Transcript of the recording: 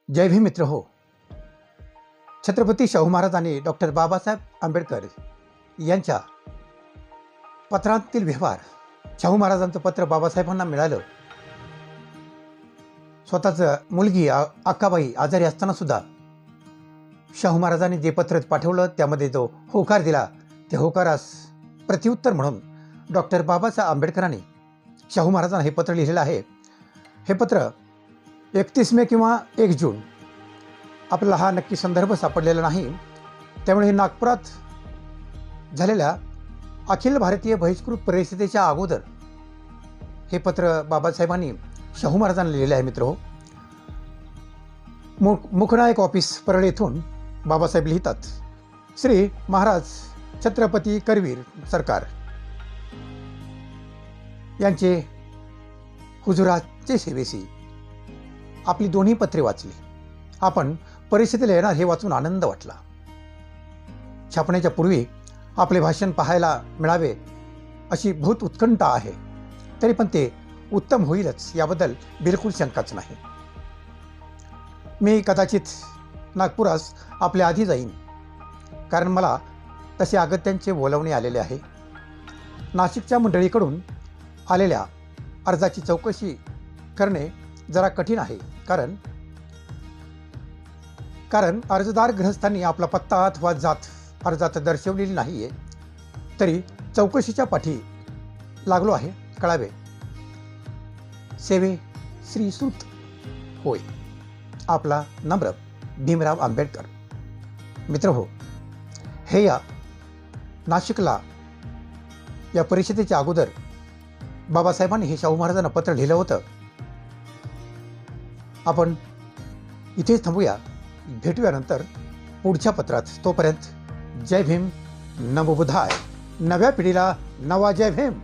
जय भीम मित्र हो. छत्रपती शाहू महाराजांनी डॉक्टर बाबासाहेब आंबेडकर यांच्या पत्रांतील व्यवहार, शाहू महाराजांचं पत्र बाबासाहेबांना मिळालं. स्वतःचं मुलगी अक्काबाई आजारी असताना सुद्धा शाहू महाराजांनी जे पत्र पाठवलं त्यामध्ये जो होकार दिला, त्या होकारास प्रत्युत्तर म्हणून डॉक्टर बाबासाहेब आंबेडकरांनी शाहू महाराजांना हे पत्र लिहिलेलं आहे. हे पत्र 31 मे किंवा 1 जून, आपल्याला हा नक्की संदर्भ सापडलेला नाही. त्यामुळे हे नागपुरात झालेल्या अखिल भारतीय बहिष्कृत परिषदेच्या अगोदर हे पत्र बाबासाहेबांनी शाहू महाराजांना लिहिलेलं आहे. मित्र हो, मुखनायक ऑफिस परळ येथून बाबासाहेब लिहितात, श्री महाराज छत्रपती करवीर सरकार यांचे हुजुराचे सेवेसी आपली दोन्ही पत्रे वाचली. आपण परिषदेला येणार हे वाचून आनंद वाटला. छापण्याच्या पूर्वी आपले भाषण पाहायला मिळावे अशी बहुत उत्कंठा आहे. तरी पण ते उत्तम होईलच याबद्दल बिलकुल शंकाच नाही. मी कदाचित नागपुरास आपल्या आधी जाईन, कारण मला तसे अगत्यांचे बोलावणे आलेले आहे. नाशिकच्या मंडळीकडून आलेल्या अर्जाची चौकशी करणे जरा कठीण आहे, कारण अर्जदार गृहस्थांनी आपला पत्ता अथवा जात अर्जात दर्शवलेली नाही आहे. तरी चौकशीच्या पाठी लागलो आहे. कळावे, सेवे श्री सूत होय, आपला नम्र भीमराव आंबेडकर. मित्र हो, हे या नाशिकला या परिषदेच्या अगोदर बाबासाहेबांनी हे शाहू महाराजांना पत्र लिहिलं होतं. आपण इथेच थांबूया, भेटूया नंतर पुढच्या पत्रात. तोपर्यंत जय भीम, नमो बुद्धाय. नव्या पिढीला नवा जय भीम.